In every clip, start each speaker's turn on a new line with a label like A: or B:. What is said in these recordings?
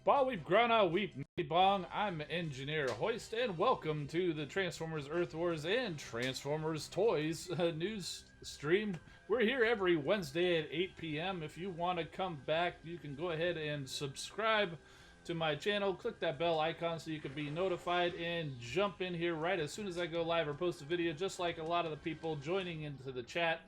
A: Ba weep grana weep bong. I'm Engineer Hoist, and welcome to the Transformers Earth Wars and Transformers Toys news stream. We're here every Wednesday at 8 p.m. If you want to come back, you can go ahead and subscribe to my channel. Click that bell icon so you can be notified and jump in here right as soon as I go live or post a video, just like a lot of the people joining into the chat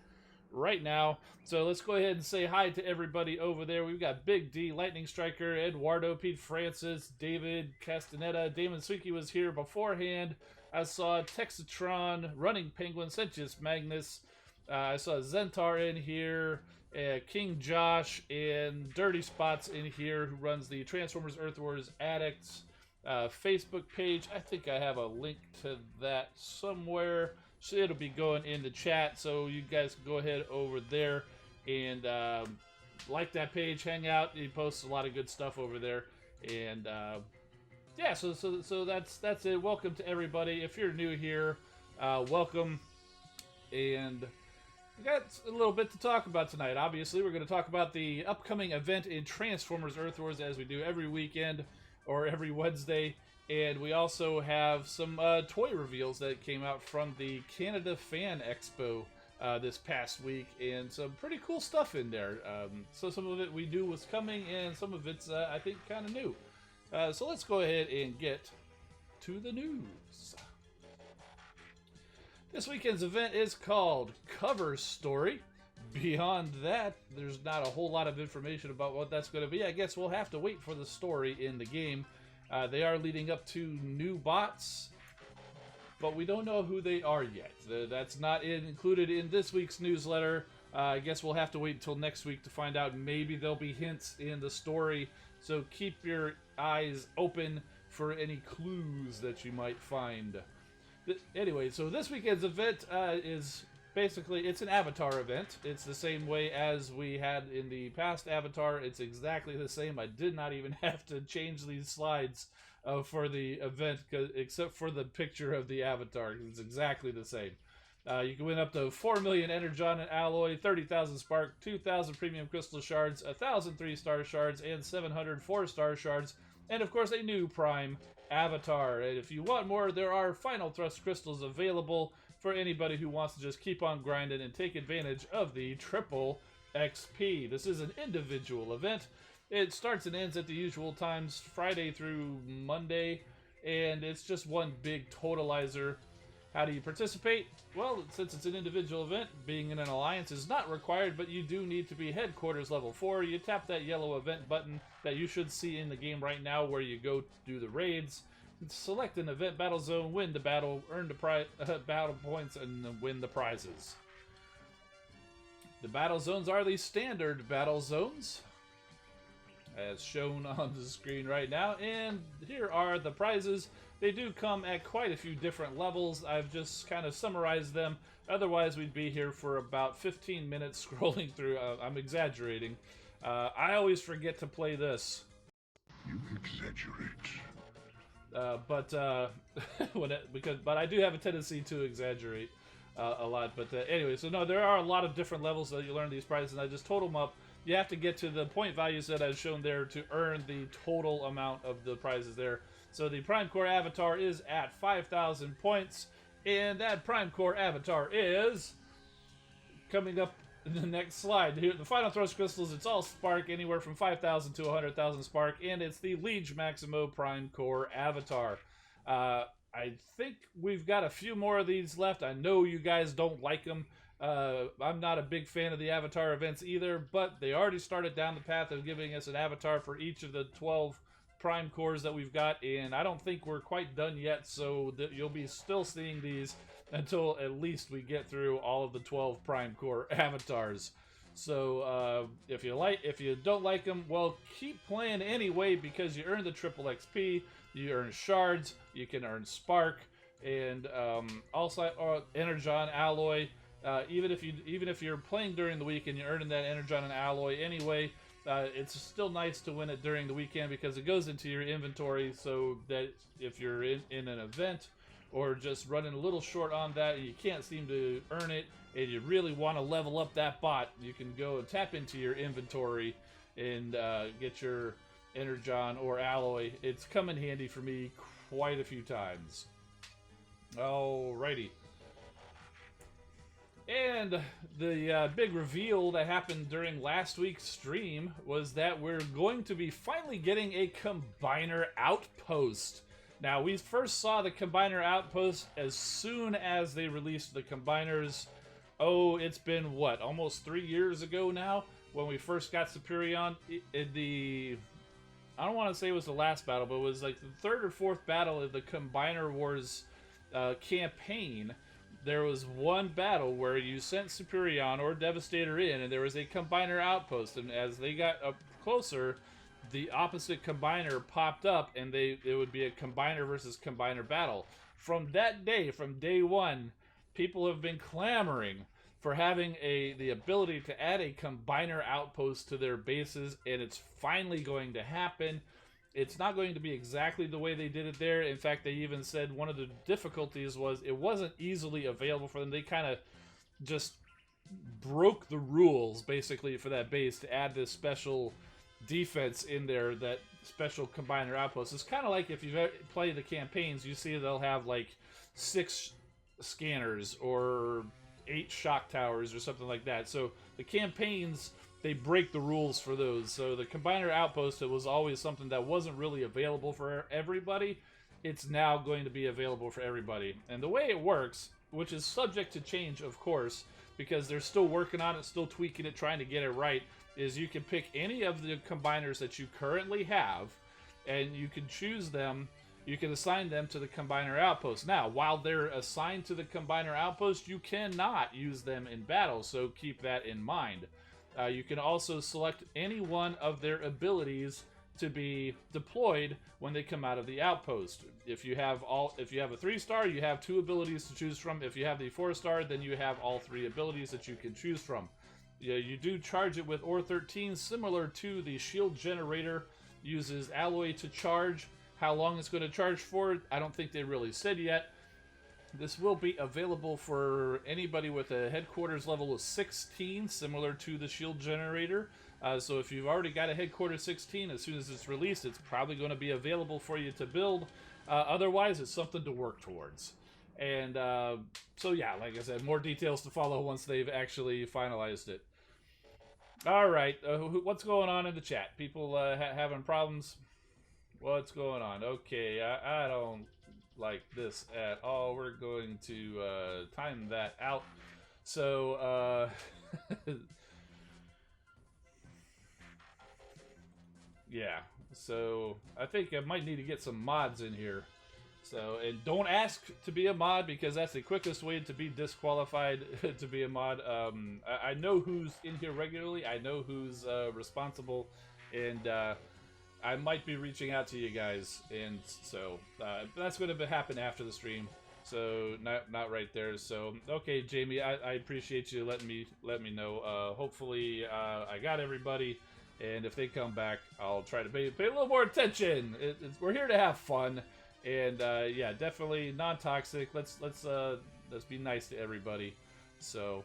A: right now. So let's go ahead and say hi to everybody over there. We've got Big D, Lightning Striker, Eduardo, Pete Francis, David Castaneda, Damon Suki was here beforehand. I saw Texatron, Running Penguin, Sentius Magnus. I saw Zentar in here, King Josh, and Dirty Spots in here, who runs the Transformers Earth Wars Addicts Facebook page. I think I have a link to that somewhere. So it'll be going in the chat, so you guys can go ahead over there and like that page, hang out. He posts a lot of good stuff over there, and yeah. So that's it. Welcome to everybody. If you're new here, welcome. And we got a little bit to talk about tonight. Obviously, we're going to talk about the upcoming event in Transformers Earth Wars, as we do every weekend or every Wednesday. And we also have some toy reveals that came out from the Canada Fan Expo this past week, and some pretty cool stuff in there. So some of it we knew was coming, and some of it's, I think, kind of new. So let's go ahead and get to the news. This weekend's event is called Cover Story. Beyond that, there's not a whole lot of information about what that's going to be. I guess we'll have to wait for the story in the game. They are leading up to new bots, but we don't know who they are yet. That's not included in this week's newsletter. I guess we'll have to wait until next week to find out. Maybe there'll be hints in the story, so keep your eyes open for any clues that you might find. Anyway, so this weekend's event is basically, it's an Avatar event. It's the same way as we had in the past Avatar. It's exactly the same. I did not even have to change these slides for the event, except for the picture of the Avatar. It's exactly the same. You can win up to 4 million Energon and Alloy, 30,000 Spark, 2,000 Premium Crystal Shards, 1,000 3-star shards, and 700 4-star shards, and of course a new Prime Avatar. And if you want more, there are Final Thrust Crystals available for anybody who wants to just keep on grinding and take advantage of the triple XP. This is an individual event. It starts and ends at the usual times, Friday through Monday, and it's just one big totalizer. How do you participate? Well, since it's an individual event, being in an alliance is not required, but you do need to be headquarters level 4. You tap that yellow event button that you should see in the game right now where you go do the raids. Select an event battle zone, win the battle, earn the battle points, and then win the prizes. The battle zones are the standard battle zones, as shown on the screen right now, and here are the prizes. They do come at quite a few different levels. I've just kind of summarized them. Otherwise, we'd be here for about 15 minutes scrolling through. I'm exaggerating. I always forget to play this.
B: You exaggerate.
A: But I do have a tendency to exaggerate a lot. But anyway, so no, there are a lot of different levels that you learn these prizes, and I just total them up. You have to get to the point values that I've shown there to earn the total amount of the prizes there. So the Prime Core Avatar is at 5,000 points, and that Prime Core Avatar is coming up in the next slide. Here, the Final Thrust Crystals, it's all Spark, anywhere from 5,000 to 100,000 Spark, and it's the Liege Maximo Prime Core Avatar. I think we've got a few more of these left. I know you guys don't like them. I'm not a big fan of the Avatar events either, but they already started down the path of giving us an Avatar for each of the 12 Prime Cores that we've got, and I don't think we're quite done yet, so you'll be still seeing these until at least we get through all of the 12 Prime Core Avatars. So if you don't like them, well, keep playing anyway, because you earn the triple XP, you earn shards, you can earn Spark, and also Energon Alloy. Even if you're playing during the week and you're earning that Energon and Alloy anyway, it's still nice to win it during the weekend, because it goes into your inventory, so that if you're in an event or just running a little short on that and you can't seem to earn it and you really want to level up that bot, you can go and tap into your inventory and get your Energon or Alloy. It's come in handy for me quite a few times. Alrighty. And the big reveal that happened during last week's stream was that we're going to be finally getting a Combiner Outpost. Now, we first saw the Combiner Outpost as soon as they released the Combiners. Oh, it's been, what, almost 3 years ago now? When we first got Superion. I don't want to say it was the last battle, but it was like the third or fourth battle of the Combiner Wars campaign. There was one battle where you sent Superion or Devastator in, and there was a Combiner Outpost, and as they got up closer, the opposite Combiner popped up, and it would be a Combiner versus Combiner battle. From that day, from day one, people have been clamoring for having the ability to add a Combiner Outpost to their bases, and it's finally going to happen. It's not going to be exactly the way they did it there. In fact, they even said one of the difficulties was it wasn't easily available for them. They kind of just broke the rules, basically, for that base to add this special defense in there, that special Combiner Outpost. It's kind of like if you play the campaigns, you see they'll have like 6 scanners or 8 shock towers or something like that. So the campaigns, they break the rules for those. So the Combiner Outpost, it was always something that wasn't really available for everybody. It's now going to be available for everybody. And the way it works, which is subject to change, of course, because they're still working on it, still tweaking it, trying to get it right, is you can pick any of the Combiners that you currently have, and you can choose them. You can assign them to the Combiner Outpost. Now, while they're assigned to the Combiner Outpost, you cannot use them in battle, so keep that in mind. You can also select any one of their abilities to be deployed when they come out of the outpost. If you have a 3-star, you have 2 abilities to choose from. If you have the 4-star, then you have all 3 abilities that you can choose from. You do charge it with Ore 13, similar to the Shield Generator. Uses Alloy to charge. How long it's going to charge for, I don't think they really said yet. This will be available for anybody with a headquarters level of 16, similar to the Shield Generator. So if you've already got a headquarters 16, as soon as it's released, it's probably going to be available for you to build. Otherwise, it's something to work towards. And so yeah, like I said, more details to follow once they've actually finalized it. All right, what's going on in the chat? People having problems? What's going on? Okay, I don't like this at all. We're going to time that out. So, yeah. So, I think I might need to get some mods in here. So, and don't ask to be a mod, because that's the quickest way to be disqualified to be a mod. I know who's in here regularly. I know who's responsible, and I might be reaching out to you guys, and so that's going to happen after the stream. So not right there. So okay, Jamie, I appreciate you letting me know. Hopefully I got everybody, and if they come back, I'll try to pay a little more attention. We're here to have fun, and yeah, definitely non-toxic. Let's be nice to everybody. So.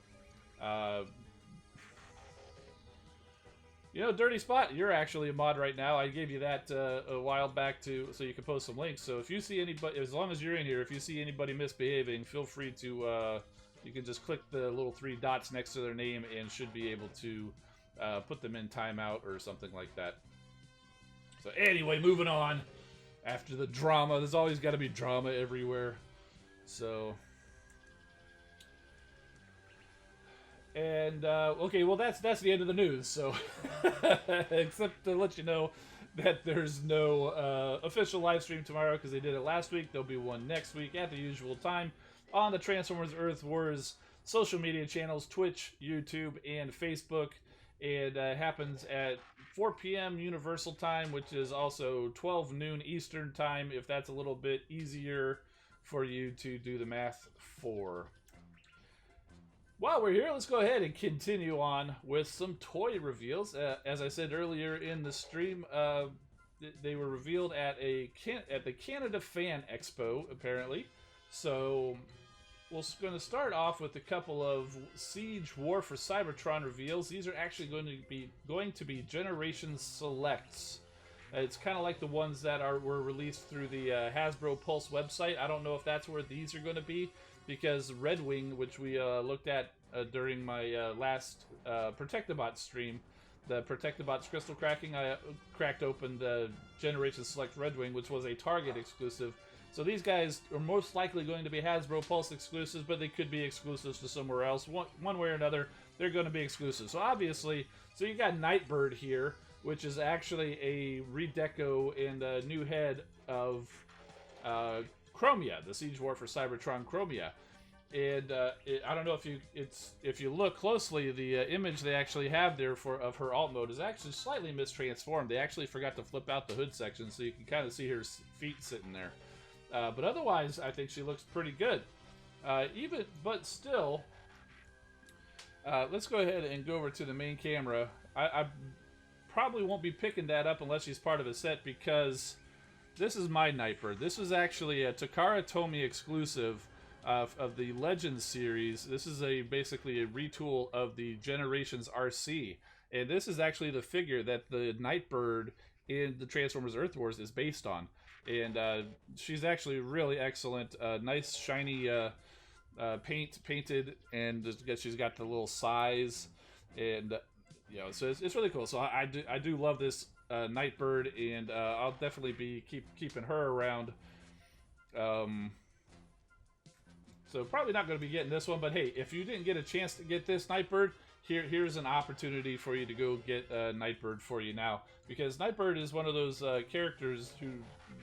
A: You know, Dirty Spot, you're actually a mod right now. I gave you that a while back so you can post some links. So if you see anybody, as long as you're in here, if you see anybody misbehaving, feel free to, you can just click the little 3 dots next to their name and should be able to put them in timeout or something like that. So anyway, moving on. After the drama, there's always got to be drama everywhere. So... And, okay, well, that's the end of the news, so, except to let you know that there's no official live stream tomorrow, because they did it last week. There'll be one next week at the usual time on the Transformers Earth Wars social media channels, Twitch, YouTube, and Facebook. It happens at 4 p.m. Universal Time, which is also 12 noon Eastern Time, if that's a little bit easier for you to do the math for. While we're here, let's go ahead and continue on with some toy reveals. As I said earlier in the stream, they were revealed at the Canada Fan Expo, apparently. So we're going to start off with a couple of Siege War for Cybertron reveals. These are actually going to be Generation Selects. It's kind of like the ones that were released through the Hasbro Pulse website. I don't know if that's where these are going to be, because Red Wing, which we looked at during my last Protectobot stream, the Protectobots crystal cracking, I cracked open the Generation Select Red Wing, which was a Target exclusive. So these guys are most likely going to be Hasbro Pulse exclusives, but they could be exclusives to somewhere else. One way or another, they're going to be exclusive. So obviously, you got Nightbird here, which is actually a redeco and a new head of Chromia, the Siege War for Cybertron Chromia. And I don't know if you look closely, the image they actually have there of her alt mode is actually slightly mistransformed. They actually forgot to flip out the hood section, so you can kind of see her feet sitting there. But otherwise, I think she looks pretty good. But still, let's go ahead and go over to the main camera. I probably won't be picking that up unless she's part of a set, because this is my Nightbird. This is actually a Takara Tomy exclusive of the Legends series. This is basically a retool of the Generations RC, and this is actually the figure that the Nightbird in the Transformers Earth Wars is based on. And she's actually really excellent. Nice shiny painted, and she's got the little size, and so it's really cool. So I do love this Nightbird, and I'll definitely be keeping her around. So probably not going to be getting this one, but hey, if you didn't get a chance to get this Nightbird, here's an opportunity for you to go get Nightbird for you now, because Nightbird is one of those characters who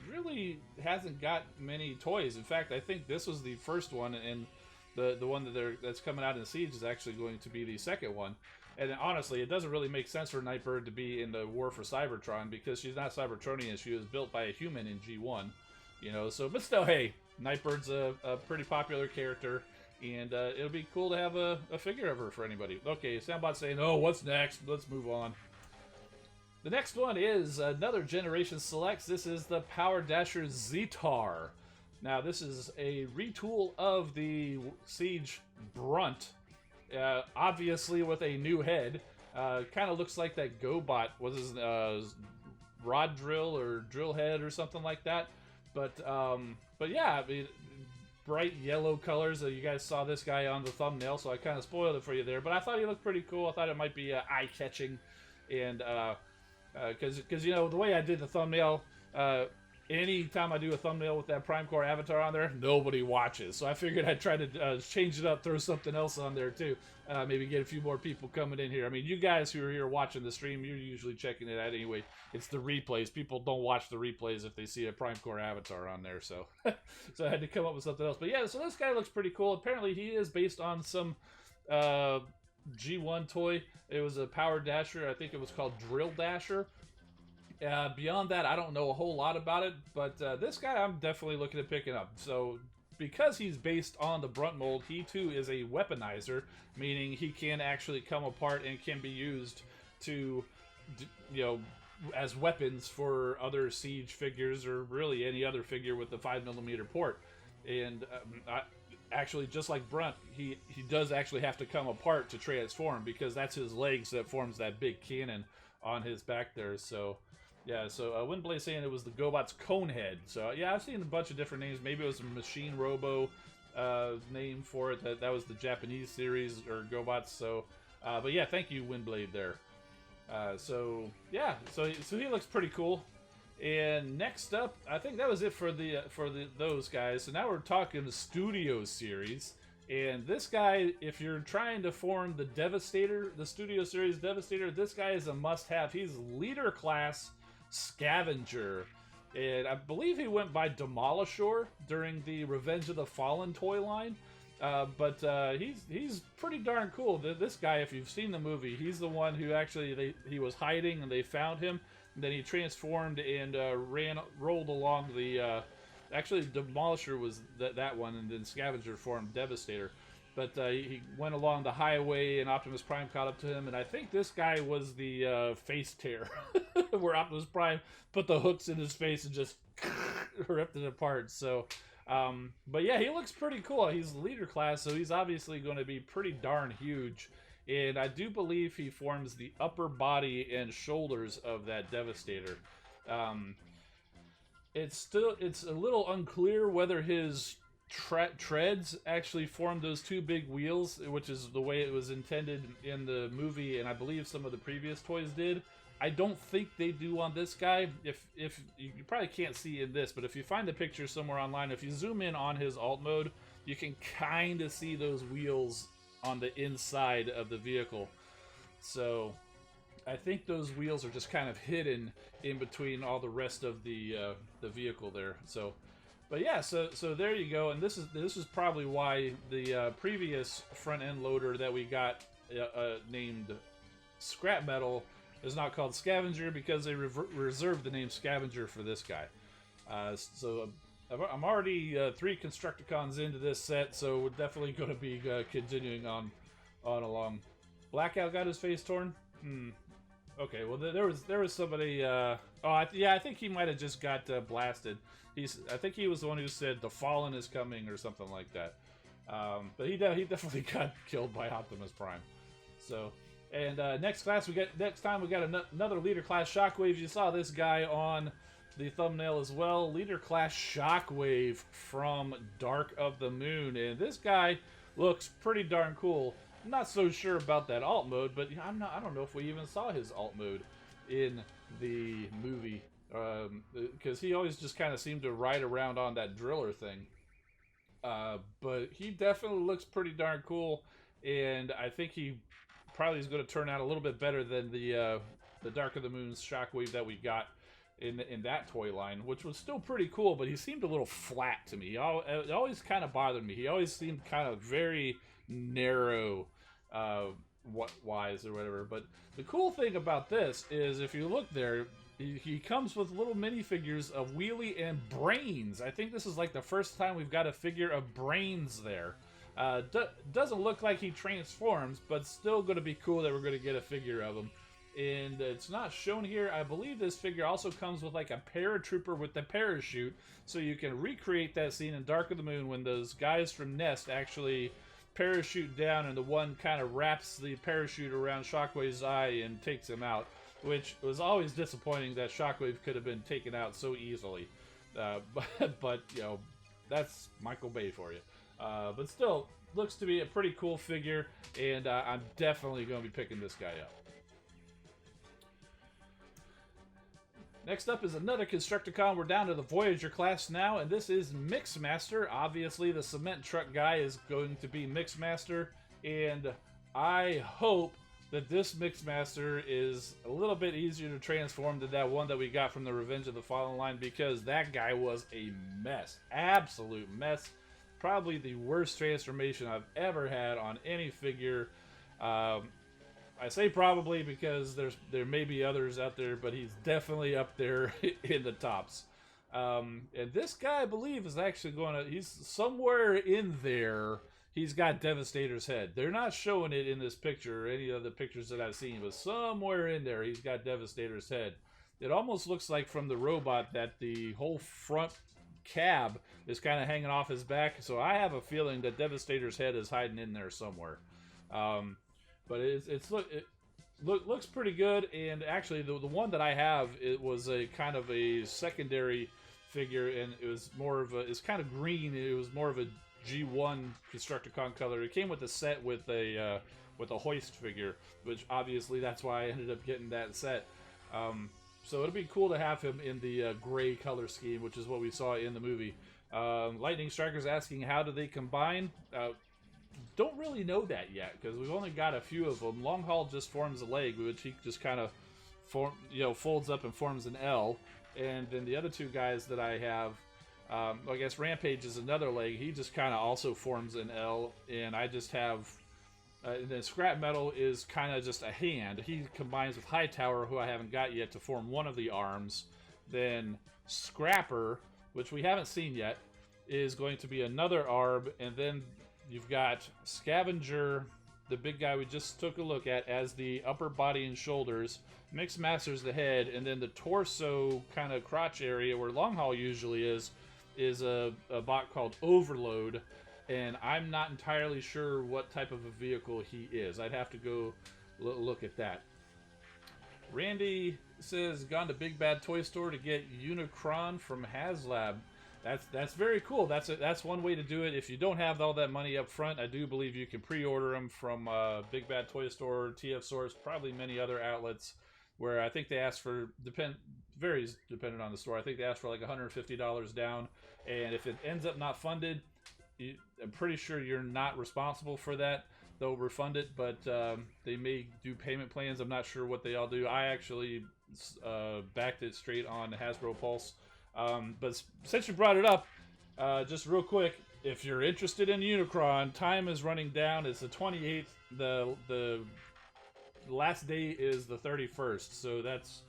A: really hasn't got many toys. In fact, I think this was the first one, and the one that's coming out in Siege is actually going to be the second one. And honestly, it doesn't really make sense for Nightbird to be in the War for Cybertron, because she's not Cybertronian. She was built by a human in G1, So, but still, hey, Nightbird's a pretty popular character, and it'll be cool to have a figure of her for anybody. Okay, Soundbot's saying, oh, what's next? Let's move on. The next one is another Generation Selects. This is the Power Dasher Zetar. Now, this is a retool of the Siege Brunt, obviously with a new head. Kind of looks like that GoBot was his rod drill or drill head or something like that. But yeah, I mean, bright yellow colors. You guys saw this guy on the thumbnail, so I kind of spoiled it for you there. But I thought he looked pretty cool. I thought it might be eye-catching, and because the way I did the thumbnail, anytime I do a thumbnail with that Prime Core avatar on there, nobody watches. So I figured I'd try to change it up, throw something else on there too. Maybe get a few more people coming in here. I mean, you guys who are here watching the stream, you're usually checking it out anyway. It's the replays. People don't watch the replays if they see a Prime Core avatar on there. So, so I had to come up with something else. But yeah, so this guy looks pretty cool. Apparently, he is based on some G1 toy. It was a Power Dasher. I think it was called Drill Dasher. Beyond that, I don't know a whole lot about it, but this guy I'm definitely looking at picking up. So, because he's based on the Brunt mold, he too is a weaponizer, meaning he can actually come apart and can be used to, as weapons for other Siege figures, or really any other figure with the 5mm port. And actually, just like Brunt, he does actually have to come apart to transform, because that's his legs that forms that big cannon on his back there. So yeah, so Windblade saying it was the GoBot's Conehead. So yeah, I've seen a bunch of different names. Maybe it was a Machine Robo name for it. That was the Japanese series, or GoBots. So but yeah, thank you, Windblade there. So yeah, so he looks pretty cool. And next up, I think that was it for those guys. So now we're talking the Studio Series. And this guy, if you're trying to form the Devastator, the Studio Series Devastator, this guy is a must-have. He's leader class Scavenger. And I believe he went by Demolisher during the Revenge of the Fallen toy line. But he's pretty darn cool. This guy, if you've seen the movie, he's the one who actually he was hiding and they found him. And then he transformed and rolled along the. Actually, Demolisher was that one, and then Scavenger formed Devastator. But he went along the highway, and Optimus Prime caught up to him. And I think this guy was the face tear, where Optimus Prime put the hooks in his face and just ripped it apart. So, but yeah, he looks pretty cool. He's leader class, so he's obviously going to be pretty darn huge. And I do believe he forms the upper body and shoulders of that Devastator. It's a little unclear whether his treads actually formed those two big wheels, which is the way it was intended in the movie, and I believe some of the previous toys did. I don't think they do on this guy. If you probably can't see in this, but if you find the picture somewhere online, if you zoom in on his alt mode, you can kind of see those wheels on the inside of the vehicle. So I think those wheels are just kind of hidden in between all the rest of the vehicle there. So, but yeah, so there you go. And this is probably why the previous front end loader that we got named Scrap Metal is not called Scavenger, because they reserved the name Scavenger for this guy. So I'm already 3 Constructicons into this set, so we're definitely going to be continuing on along. Blackout got his face torn. Okay, well there was somebody. I think he might have just got blasted. I think he was the one who said the Fallen is coming or something like that. But he definitely got killed by Optimus Prime. So. And next time we got another Leader Class Shockwave. You saw this guy on the thumbnail as well. Leader Class Shockwave from Dark of the Moon, and this guy looks pretty darn cool. I'm not so sure about that alt mode, but I don't know if we even saw his alt mode in the movie, because he always just kind of seemed to ride around on that driller thing. But he definitely looks pretty darn cool, and I think he probably is going to turn out a little bit better than the Dark of the Moon's Shockwave that we got in that toy line, which was still pretty cool, but he seemed a little flat to me. It always kind of bothered me. He always seemed kind of very narrow, wise or whatever. But the cool thing about this is, if you look there, he comes with little minifigures of Wheelie and Brains. I think this is like the first time we've got a figure of Brains there. Doesn't look like he transforms, but still going to be cool that we're going to get a figure of him. And it's not shown here. I believe this figure also comes with like a paratrooper with the parachute, so you can recreate that scene in Dark of the Moon when those guys from Nest actually parachute down and the one kind of wraps the parachute around Shockwave's eye and takes him out, which was always disappointing that Shockwave could have been taken out so easily. But you know, that's Michael Bay for you. But still, looks to be a pretty cool figure, and I'm definitely going to be picking this guy up. Next up is another Constructicon. We're down to the Voyager class now, and this is Mixmaster. Obviously, the cement truck guy is going to be Mixmaster, and I hope that this Mixmaster is a little bit easier to transform than that one that we got from the Revenge of the Fallen line, because that guy was a mess. Absolute mess. Probably the worst transformation I've ever had on any figure. I say probably because there may be others out there, but he's definitely up there in the tops. And this guy, I believe, is actually he's somewhere in there. He's got Devastator's head. They're not showing it in this picture or any of the pictures that I've seen, but somewhere in there he's got Devastator's head. It almost looks like from the robot that the whole front cab is kind of hanging off his back, so I have a feeling that Devastator's head is hiding in there somewhere. But it looks pretty good, and actually the one that I have, it was a kind of a secondary figure, and it was more of it's kind of green. It was more of a G1 Constructicon color. It came with a set with a Hoist figure, which obviously that's why I ended up getting that set. So it'll be cool to have him in the gray color scheme, which is what we saw in the movie. Lightning Striker's asking, how do they combine? Don't really know that yet, because we've only got a few of them. Long Haul just forms a leg, which he just kind of folds up and forms an L. And then the other two guys that I have, I guess Rampage is another leg. He just kind of also forms an L, and I just have... and then Scrap Metal is kind of just a hand. He combines with Hightower, who I haven't got yet, to form one of the arms. Then Scrapper, which we haven't seen yet, is going to be another arm. And then you've got Scavenger, the big guy we just took a look at, as the upper body and shoulders. Mixmaster's the head, and then the torso kind of crotch area where Long Haul usually is a bot called Overload. And I'm not entirely sure what type of a vehicle he is. I'd have to go look at that. Randy says gone to Big Bad Toy Store to get Unicron from HasLab. That's very cool. That's one way to do it. If you don't have all that money up front, I do believe you can pre-order them from Big Bad Toy Store, TF Source, probably many other outlets. Where I think they ask for varies depending on the store. I think they ask for like $150 down, and if it ends up not funded, I'm pretty sure you're not responsible for that. They'll refund it, but they may do payment plans. I'm not sure what they all do. I actually backed it straight on Hasbro Pulse. But since you brought it up, just real quick, if you're interested in Unicron, time is running down. It's the 28th. The last day is the 31st, so that's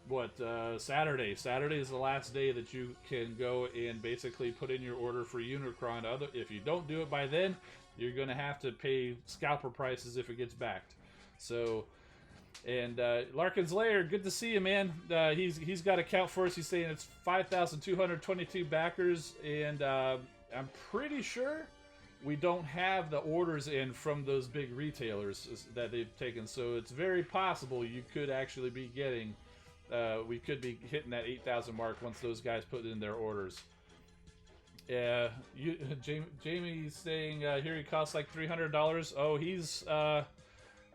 A: what Saturday. Saturday is the last day that you can go and basically put in your order for Unicron. If you don't do it by then, you're gonna have to pay scalper prices if it gets backed. So, and Larkin's Lair, good to see you, man. He's got a count for us. He's saying it's 5,222 backers, and I'm pretty sure we don't have the orders in from those big retailers that they've taken, so it's very possible you could actually be getting, we could be hitting that 8,000 mark once those guys put in their orders. Yeah, Jamie's saying here he costs like $300. Oh, he's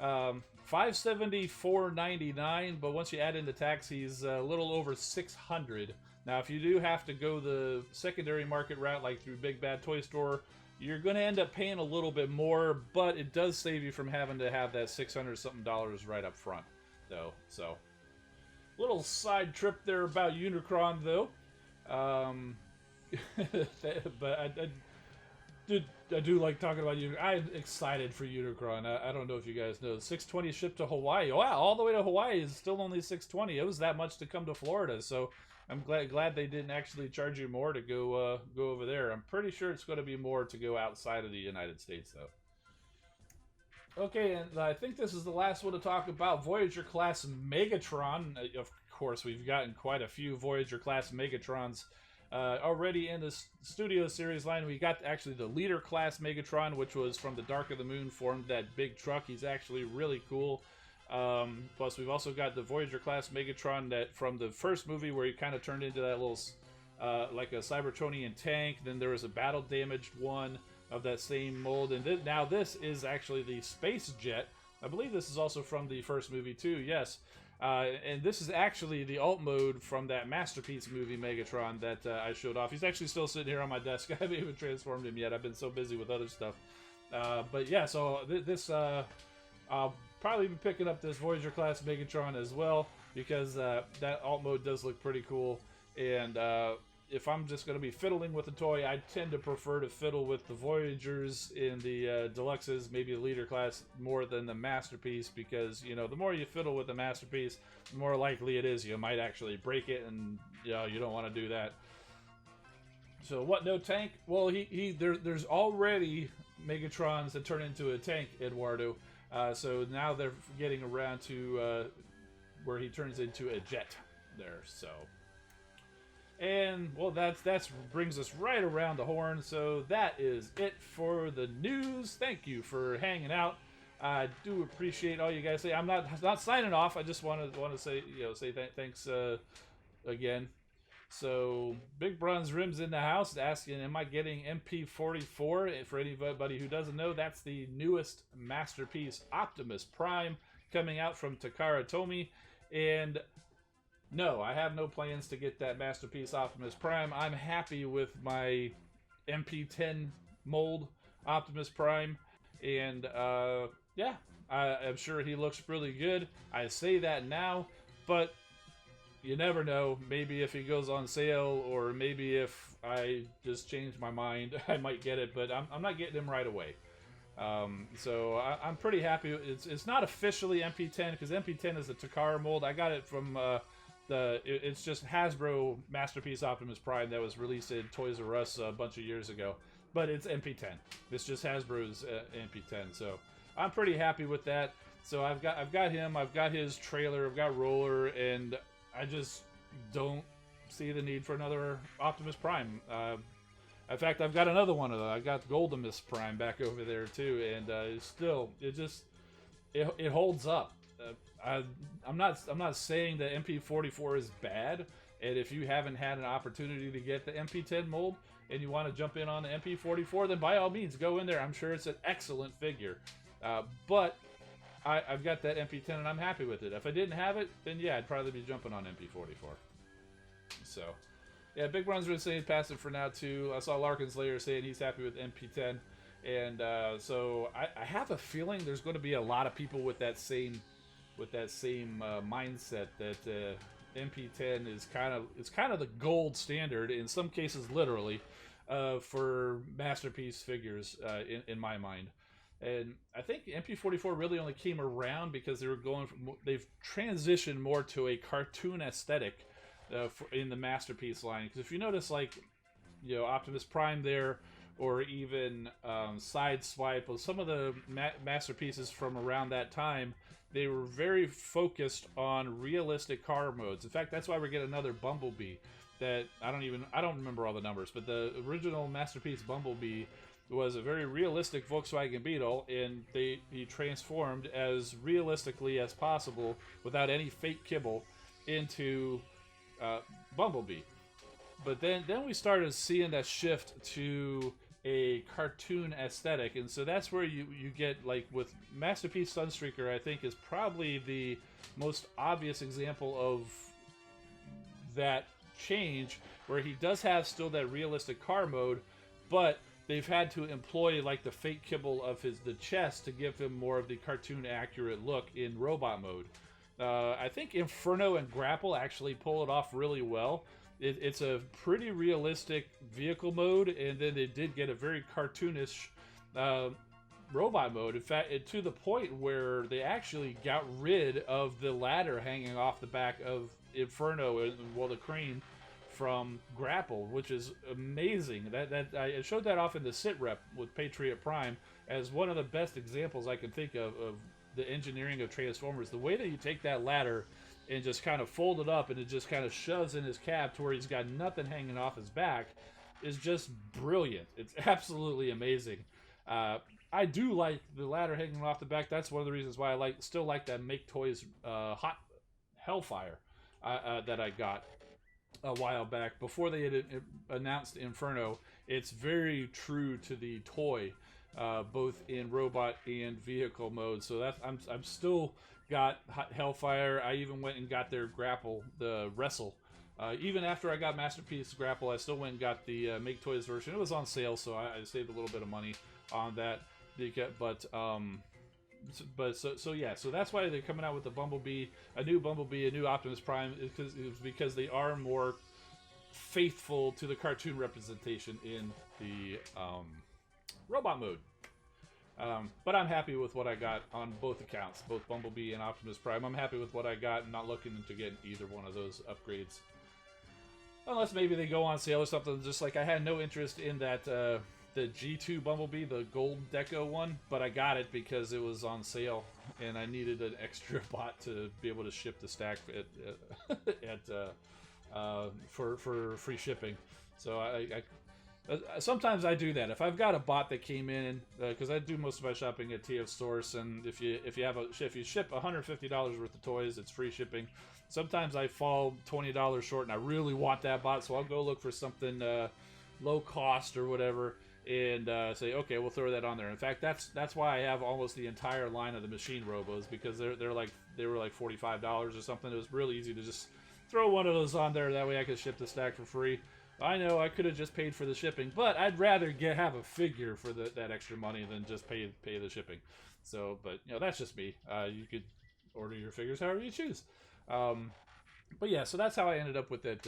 A: $574.99, but once you add in the tax, he's a little over $600. Now, if you do have to go the secondary market route, like through Big Bad Toy Store, you're going to end up paying a little bit more, but it does save you from having to have that $600-something right up front, though. So, little side trip there about Unicron, though. But I do like talking about Unicron. I'm excited for Unicron. I don't know if you guys know. 620 shipped to Hawaii. Wow, all the way to Hawaii is still only 620. It was that much to come to Florida, so I'm glad they didn't actually charge you more to go over there. I'm pretty sure it's going to be more to go outside of the United States, though. Okay, and I think this is the last one to talk about. Voyager class Megatron. Of course, we've gotten quite a few Voyager class Megatrons already in the Studio Series line. We got actually the Leader class Megatron, which was from the Dark of the Moon, formed that big truck. He's actually really cool. Plus, we've also got the Voyager class Megatron that from the first movie where he kind of turned into that little like a Cybertronian tank. Then there was a battle damaged one of that same mold, and now this is actually the space jet. I believe this is also from the first movie too. Yes. And this is actually the alt mode from that Masterpiece movie Megatron that I showed off. He's actually still sitting here on my desk. I haven't even transformed him yet. I've been so busy with other stuff. But yeah, so this I'll probably be picking up this Voyager class Megatron as well, because that alt mode does look pretty cool. And if I'm just going to be fiddling with a toy, I tend to prefer to fiddle with the Voyagers in the Deluxes, maybe the Leader class, more than the Masterpiece, because, you know, the more you fiddle with the Masterpiece, the more likely it is you might actually break it, and, you know, you don't want to do that. So, what, no tank? Well, there's already Megatrons that turn into a tank, Eduardo. So now they're getting around to where he turns into a jet there, so... And, well, that's brings us right around the horn, so that is it for the news. Thank you for hanging out. I do appreciate all you guys say. I'm not signing off. I just want to say, thanks again. So, Big Bronze Rim's in the house asking, am I getting MP44? For anybody who doesn't know, that's the newest Masterpiece Optimus Prime coming out from Takara Tomy. And no, I have no plans to get that Masterpiece Optimus Prime. I'm happy with my MP10 mold Optimus Prime. And, yeah, I'm sure he looks really good. I say that now, but you never know. Maybe if he goes on sale, or maybe if I just change my mind, I might get it, but I'm not getting him right away. So I'm pretty happy. It's not officially MP10, because MP10 is the Takara mold. I got it from... it's just Hasbro Masterpiece Optimus Prime that was released in Toys R Us a bunch of years ago, but it's MP10. It's just Hasbro's MP10, so I'm pretty happy with that. So I've got him, I've got his trailer, I've got Roller, and I just don't see the need for another Optimus Prime. In fact, I've got another one of them. I got Goldimus Prime back over there too, and it holds up. I'm not saying that MP44 is bad, and if you haven't had an opportunity to get the MP10 mold and you want to jump in on the MP44, then by all means go in there. I'm sure it's an excellent figure, but I've got that MP10 and I'm happy with it. If I didn't have it, then yeah, I'd probably be jumping on MP44. So, yeah, Big Brun's been saying pass it for now too. I saw Larkin Slayer saying he's happy with MP10, and so I have a feeling there's going to be a lot of people with that same mindset that MP10 is kind of the gold standard, in some cases literally, for masterpiece figures in my mind. And I think MP44 really only came around because they've transitioned more to a cartoon aesthetic in the masterpiece line. Because if you notice, like, you know, Optimus Prime there, or even Sideswipe, or some of the masterpieces from around that time, they were very focused on realistic car modes. In fact, that's why we're getting another Bumblebee that I don't remember all the numbers, but the original masterpiece Bumblebee was a very realistic Volkswagen Beetle, and he transformed as realistically as possible without any fake kibble into Bumblebee. But then we started seeing that shift to a cartoon aesthetic, and so that's where you get, like, with Masterpiece Sunstreaker, I think is probably the most obvious example of that change, where he does have still that realistic car mode, but they've had to employ, like, the fake kibble of the chest to give him more of the cartoon accurate look in robot mode. I think Inferno and Grapple actually pull it off really well. It's a pretty realistic vehicle mode, and then they did get a very cartoonish robot mode. In fact, to the point where they actually got rid of the ladder hanging off the back of Inferno and the crane from Grapple, which is amazing. That I showed that off in the sit rep with Patriot Prime as one of the best examples I can think of the engineering of Transformers. The way that you take that ladder and just kind of fold it up and it just kind of shoves in his cab to where he's got nothing hanging off his back is just brilliant. It's absolutely amazing. I do like the ladder hanging off the back. That's one of the reasons why I still like that Make Toys Hot Hellfire that I got a while back before they had announced Inferno. It's very true to the toy, both in robot and vehicle mode. So that's I'm still got Hellfire. I even went and got their Grapple, the Wrestle. Even after I got Masterpiece Grapple, I still went and got the Make Toys version. It was on sale, so I saved a little bit of money on that. So yeah, so that's why they're coming out with the Bumblebee, a new Optimus Prime, because they are more faithful to the cartoon representation in the robot mode. But I'm happy with what I got on both accounts, both Bumblebee and Optimus Prime. I'm happy with what I got and not looking to get either one of those upgrades. Unless maybe they go on sale or something. Just like I had no interest in that the G2 Bumblebee, the gold deco one, but I got it because it was on sale and I needed an extra bot to be able to ship the stack for free shipping. So I sometimes I do that. If I've got a bot that came in, because I do most of my shopping at TF Stores, and if you ship $150 worth of toys, it's free shipping. Sometimes I fall $20 short, and I really want that bot, so I'll go look for something low cost or whatever, and say, okay, we'll throw that on there. In fact, that's why I have almost the entire line of the Machine Robos, because they were like $45 or something. It was really easy to just throw one of those on there. That way I could ship the stack for free. I know I could have just paid for the shipping, but I'd rather have a figure for that extra money than just pay the shipping. So, but you know, that's just me. You could order your figures however you choose. But yeah, so that's how I ended up with that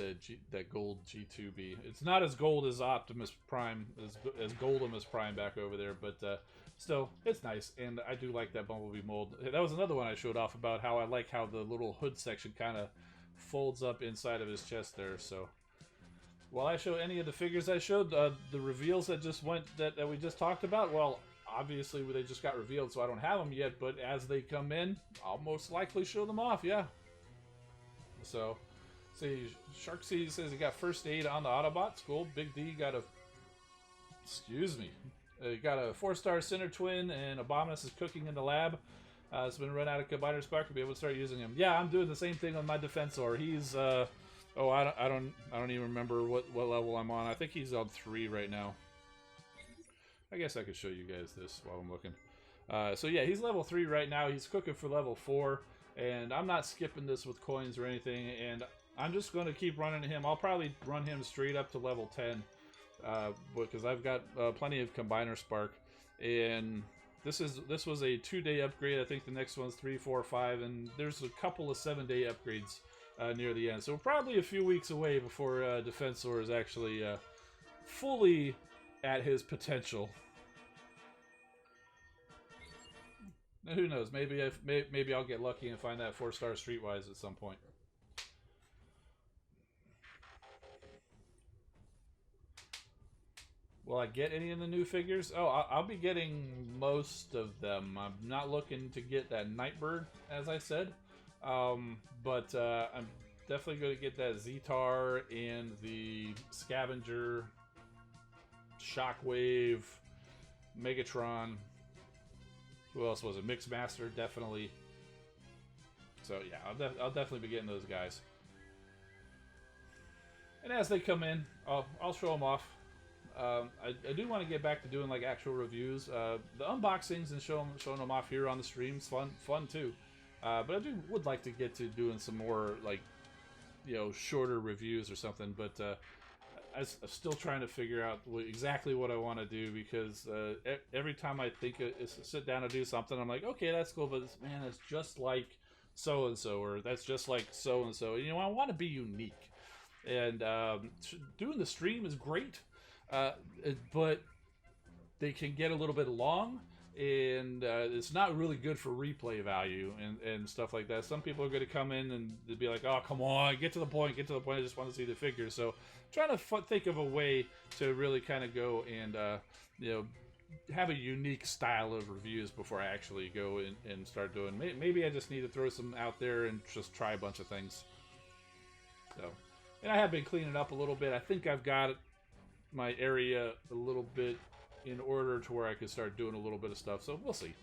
A: gold G2B. It's not as gold as Optimus Prime, as Goldimus Prime back over there, but still, it's nice, and I do like that Bumblebee mold. That was another one I showed off about how I like how the little hood section kind of folds up inside of his chest there. So while I show any of the figures I showed, the reveals that we just talked about, well, obviously they just got revealed, so I don't have them yet, but as they come in, I'll most likely show them off, yeah. So, see, Sharksea says he got first aid on the Autobots, cool. Big D got a 4-star Center Twin, and Abominus is cooking in the lab. It's been run out of Combiner Spark to be able to start using him. Yeah, I'm doing the same thing on my Defensor. He's oh, I don't even remember what level I'm on. I think he's on 3 right now. I guess I could show you guys this while I'm looking. So yeah, he's level 3 right now. He's cooking for level 4, and I'm not skipping this with coins or anything. And I'm just going to keep running him. I'll probably run him straight up to level 10 because I've got plenty of Combiner Spark. And this was a 2-day upgrade. I think the next one's 3, 4, 5, and there's a couple of 7-day upgrades near the end. So we're probably a few weeks away before Defensor is actually fully at his potential. Now, who knows? Maybe I'll get lucky and find that 4-star Streetwise at some point. Will I get any of the new figures? Oh, I'll be getting most of them. I'm not looking to get that Nightbird, as I said. But I'm definitely going to get that Zetar and the Scavenger, Shockwave, Megatron. Who else was it? Mixmaster, definitely. So yeah, I'll definitely be getting those guys. And as they come in, I'll show them off. I do want to get back to doing like actual reviews. The unboxings and showing them off here on the streams, fun too. But I would like to get to doing some more like, shorter reviews or something. But I'm still trying to figure out exactly what I want to do, because every time I think sit down and do something, I'm like, okay, that's cool, but man, it's just like so and so, or that's just like so and so. I want to be unique, and doing the stream is great. But they can get a little bit long, and it's not really good for replay value and stuff like that. Some people are going to come in and they'll be like, oh, come on, get to the point, I just want to see the figures. So trying to think of a way to really kind of go and have a unique style of reviews before I actually go and start doing. Maybe I just need to throw some out there and just try a bunch of things. So, and I have been cleaning up a little bit. I think I've got my area a little bit in order to where I could start doing a little bit of stuff, so we'll see.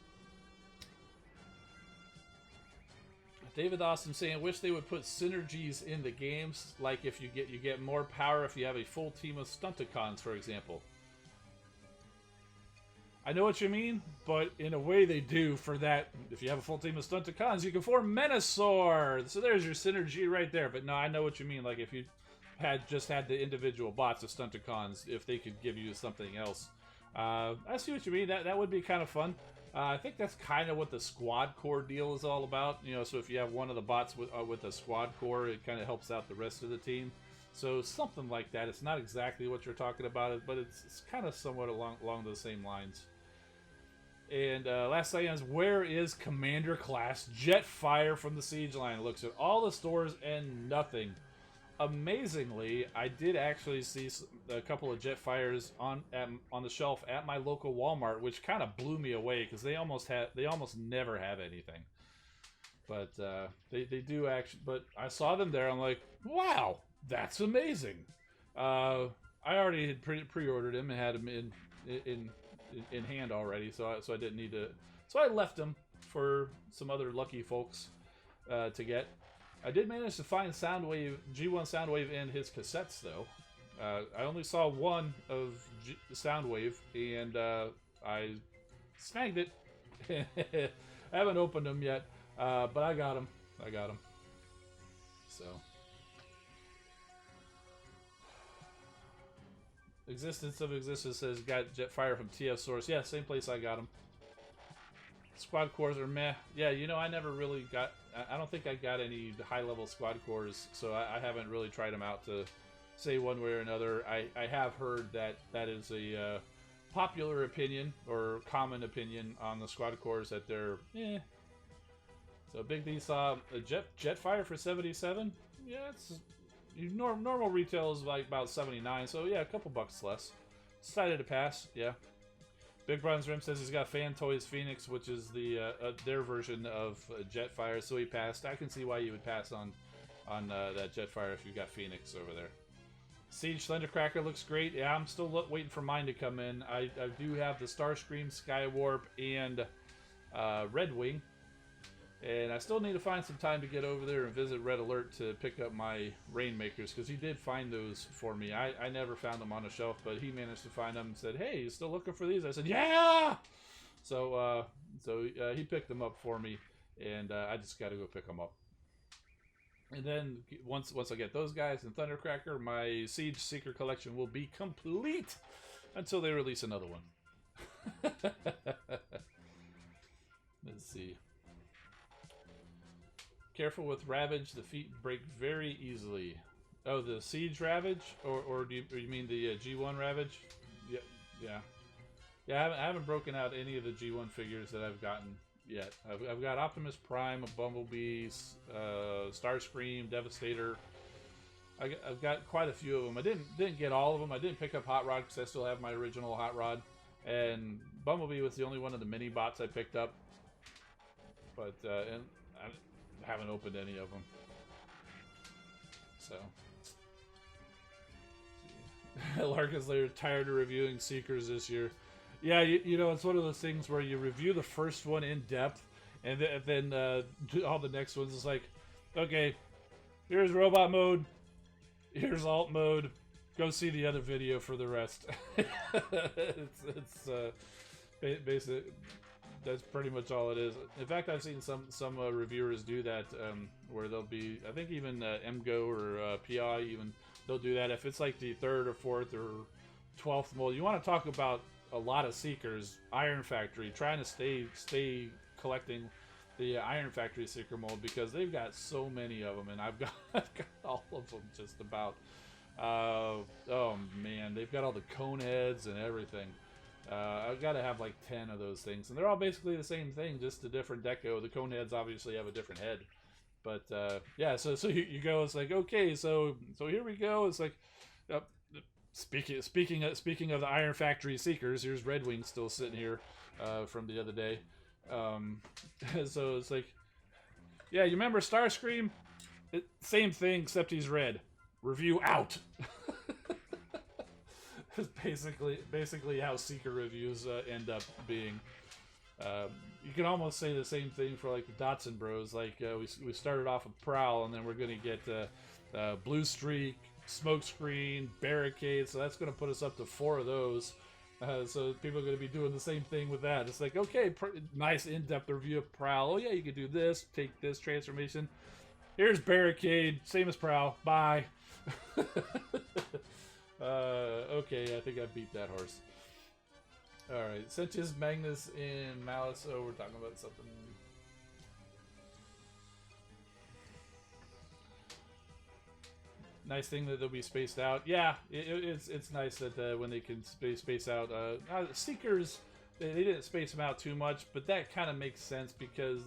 A: David Austin saying, wish they would put synergies in the games, like if you get more power if you have a full team of Stunticons, for example. I know what you mean, but in a way they do for that. If you have a full team of Stunticons, you can form Menasor. So there's your synergy right there. But no, I know what you mean. Like if you had the individual bots of Stunticons, if they could give you something else. I see what you mean. That would be kind of fun. I think that's kind of what the squad core deal is all about. So if you have one of the bots with a squad core, it kind of helps out the rest of the team. So something like that. It's not exactly what you're talking about, but it's kind of somewhat along those same lines. And last thing is, where is Commander Class Jetfire from the Siege line? Looks at all the stores and nothing. Amazingly, I did actually see a couple of Jetfires on the shelf at my local Walmart, which kind of blew me away because they almost never have anything. But they do actually. But I saw them there. I'm like, wow, that's amazing. I already had pre-ordered them and had them in hand already, so I didn't need to. So I left them for some other lucky folks to get. I did manage to find G1 Soundwave in his cassettes, though. I only saw one of Soundwave, and I snagged it. I haven't opened them yet, but I got them. So. Existence of Existence says got Jetfire from TF Source. Yeah, same place I got them. Squad cores are meh. Yeah, I never really got. I don't think I got any high-level squad cores, so I haven't really tried them out to say one way or another. I have heard that is a popular opinion or common opinion on the squad cores that they're So Big D saw a Jetfire for 77. Yeah, it's normal retail is like about 79. So yeah, a couple bucks less. Decided to pass. Yeah. Big Bronze Rim says he's got Fan Toys Phoenix, which is their version of Jetfire, so he passed. I can see why you would pass on that Jetfire if you got Phoenix over there. Siege Thundercracker looks great. Yeah, I'm still waiting for mine to come in. I do have the Starscream, Skywarp, and Red Wing. And I still need to find some time to get over there and visit Red Alert to pick up my Rainmakers, because he did find those for me. I never found them on a shelf, but he managed to find them and said, "Hey, you still looking for these?" I said, "Yeah!" So he picked them up for me, and I just got to go pick them up. And then once I get those guys and Thundercracker, my Siege Seeker collection will be complete until they release another one. Let's see. Careful with Ravage. The feet break very easily. Oh, the Siege Ravage? Or do you mean the G1 Ravage? Yeah. I haven't broken out any of the G1 figures that I've gotten yet. I've got Optimus Prime, a Bumblebee, Starscream, Devastator. I've got quite a few of them. I didn't get all of them. I didn't pick up Hot Rod because I still have my original Hot Rod. And Bumblebee was the only one of the mini bots I picked up. But and I haven't opened any of them. So Larkin's Lair tired of reviewing Seekers this year. Yeah, you know, it's one of those things where you review the first one in depth, and then all the next ones is like, okay, here's robot mode, here's alt mode, go see the other video for the rest. it's basic. That's pretty much all it is. In fact, I've seen some reviewers do that, where they'll be, I think even MGO or PI even, they'll do that. If it's like the 3rd or 4th or 12th mold, you want to talk about a lot of Seekers, Iron Factory, trying to stay collecting the Iron Factory Seeker mold, because they've got so many of them, and I've got all of them just about. Oh man, they've got all the cone heads and everything. I've got to have like 10 of those things, and they're all basically the same thing, just a different deco. The cone heads obviously have a different head, but yeah. So you go. It's like, okay, so here we go. It's like, speaking of the Iron Factory Seekers, here's Red Wing still sitting here from the other day. So it's like, yeah, you remember Starscream? Same thing, except he's red. Review out. It's basically how Seeker reviews end up being. You can almost say the same thing for like the Dotson Bros. Like we started off with Prowl, and then we're gonna get Blue Streak, Smokescreen, Barricade. So that's gonna put us up to 4 of those. So people are gonna be doing the same thing with that. It's like, okay, nice in-depth review of Prowl. Oh yeah, you could do this. Take this transformation. Here's Barricade, same as Prowl. Bye. Okay, I think I beat that horse. Alright, Sentius, Magnus, and Malice. Oh, we're talking about something. Nice thing that they'll be spaced out. Yeah, it's nice that when they can space out. Seekers, they didn't space them out too much, but that kind of makes sense, because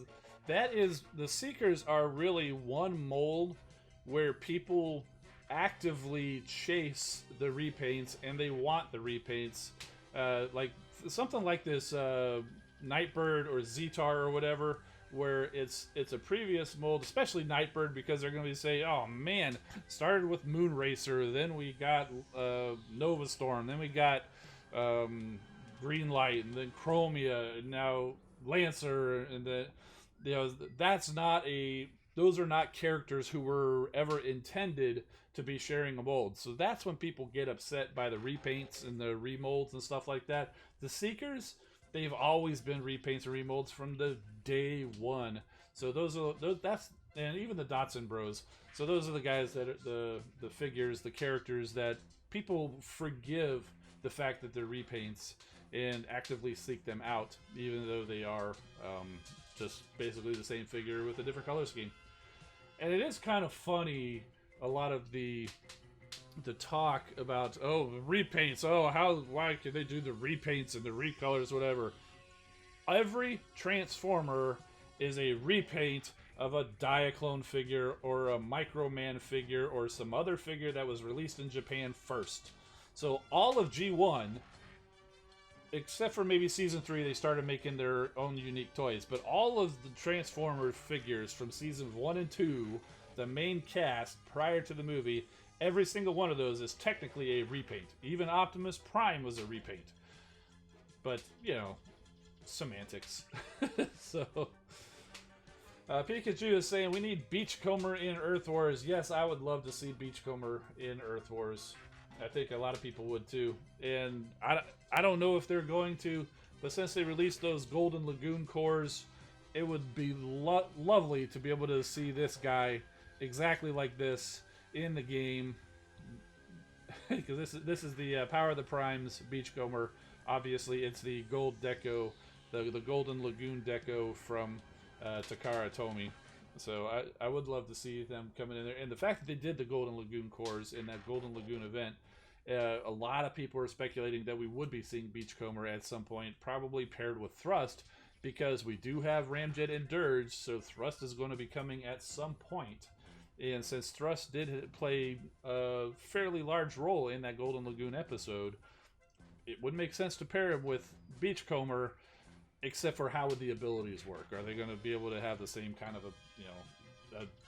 A: the Seekers are really one mold where people actively chase the repaints, and they want the repaints. Like something like this Nightbird or Zetar or whatever, where it's a previous mold, especially Nightbird, because they're going to be saying, oh man, started with Moonracer, then we got Nova Storm, then we got Green Light, and then Chromia, and now Lancer, and then, you know, those are not characters who were ever intended to be sharing a mold. So that's when people get upset by the repaints and the remolds and stuff like that. The Seekers, they've always been repaints and remolds from the day one. So and even the Dotson Bros. So those are the guys that are the figures, the characters that people forgive the fact that they're repaints and actively seek them out, even though they are just basically the same figure with a different color scheme. And it is kind of funny, a lot of the talk about, oh, repaints, why can they do the repaints and the recolors, whatever. Every Transformer is a repaint of a Diaclone figure or a Microman figure or some other figure that was released in Japan first. So all of G1, except for maybe Season 3, they started making their own unique toys. But all of the Transformer figures from Seasons 1 and 2, the main cast prior to the movie, every single one of those is technically a repaint. Even Optimus Prime was a repaint. But, you know, semantics. So Pikachu is saying we need Beachcomber in Earth Wars. Yes, I would love to see Beachcomber in Earth Wars. I think a lot of people would too. And I don't know if they're going to, but since they released those Golden Lagoon cores, it would be lovely to be able to see this guy exactly like this in the game. Because this is the Power of the Primes Beachcomber. Obviously, it's the gold deco, the Golden Lagoon deco from Takara Tomy. So I would love to see them coming in there. And the fact that they did the Golden Lagoon cores in that Golden Lagoon event, a lot of people are speculating that we would be seeing Beachcomber at some point, probably paired with Thrust, because we do have Ramjet and Dirge, so Thrust is going to be coming at some point. And since Thrust did play a fairly large role in that Golden Lagoon episode, it would make sense to pair him with Beachcomber, except for how would the abilities work? Are they going to be able to have the same kind of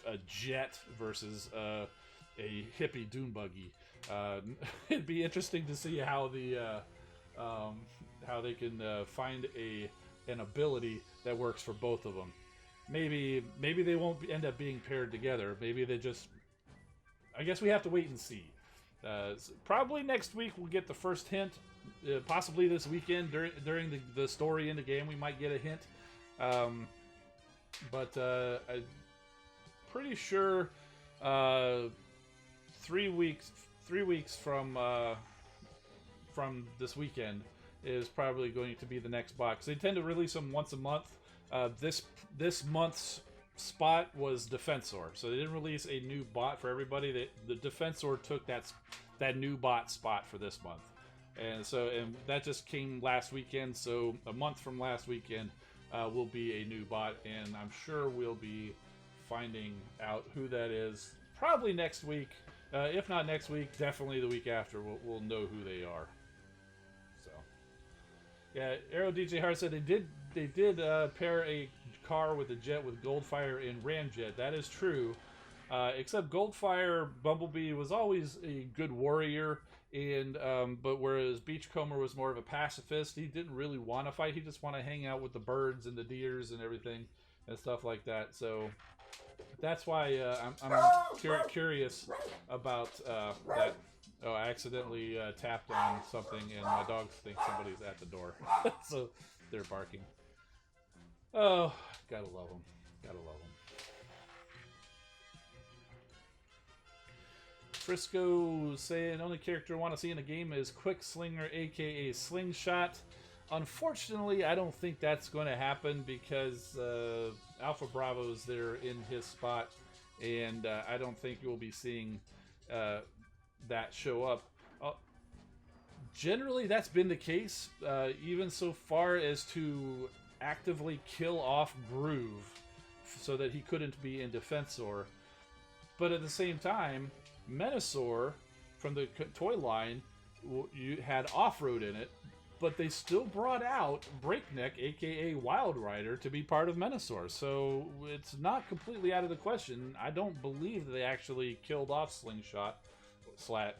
A: a jet versus a hippie dune buggy? It'd be interesting to see how how they can find an ability that works for both of them. Maybe they won't end up being paired together. Maybe they just... I guess we have to wait and see. Probably next week we'll get the first hint. Possibly this weekend during the story in the game we might get a hint. But I'm pretty sure 3 weeks from this weekend is probably going to be the next box. They tend to release them once a month. This month's spot was Defensor, so they didn't release a new bot for everybody. The Defensor took that new bot spot for this month, and that just came last weekend. So a month from last weekend will be a new bot, and I'm sure we'll be finding out who that is probably next week. If not next week, definitely the week after. We'll know who they are. So yeah, Aero DJ Hart said they did pair a car with a jet with Goldfire and Ramjet. That is true. Except Goldfire, Bumblebee was always a good warrior, and but whereas Beachcomber was more of a pacifist, he didn't really want to fight. He just wanted to hang out with the birds and the deers and everything and stuff like that. So that's why I'm curious about that. Oh, I accidentally tapped on something, and my dogs think somebody's at the door, so they're barking. Oh, gotta love them. Gotta love them. Frisco saying only character I want to see in a game is Quick Slinger, aka Slingshot. Unfortunately, I don't think that's going to happen because Alpha Bravo's there in his spot, and I don't think you'll be seeing that show up. Generally, that's been the case, even so far as to actively kill off Groove so that he couldn't be in Defensor. But at the same time, Menasor from the toy line you had Off-Road in it, but they still brought out Breakneck, aka Wild Rider, to be part of Menasor. So it's not completely out of the question. I don't believe that they actually killed off Slingshot,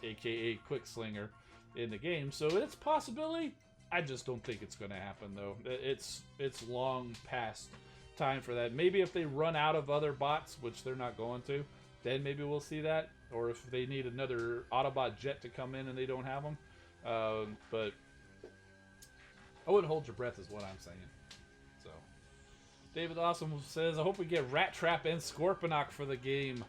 A: aka Quick Slinger, in the game. So it's a possibility. I just don't think it's going to happen, though. It's long past time for that. Maybe if they run out of other bots, which they're not going to, then maybe we'll see that. Or if they need another Autobot jet to come in and they don't have them. But I wouldn't hold your breath is what I'm saying. So David Awesome says, I hope we get Rat Trap and Scorponok for the game.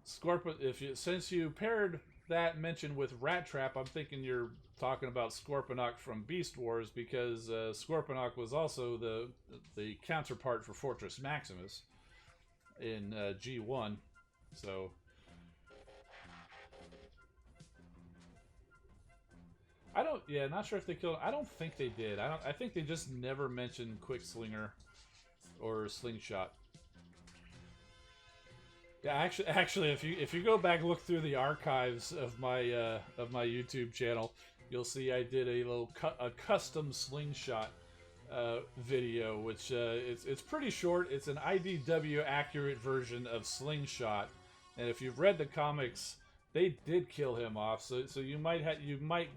A: Since you paired that mention with Rat Trap, I'm thinking you're talking about Scorponok from Beast Wars, because Scorponok was also the counterpart for Fortress Maximus in G1. So not sure if they killed. I don't think they did. I think they just never mentioned Quick Slinger or Slingshot. Yeah, actually, if you go back and look through the archives of my YouTube channel, you'll see I did a custom Slingshot video, which it's pretty short. It's an IDW accurate version of Slingshot, and if you've read the comics, they did kill him off, so you might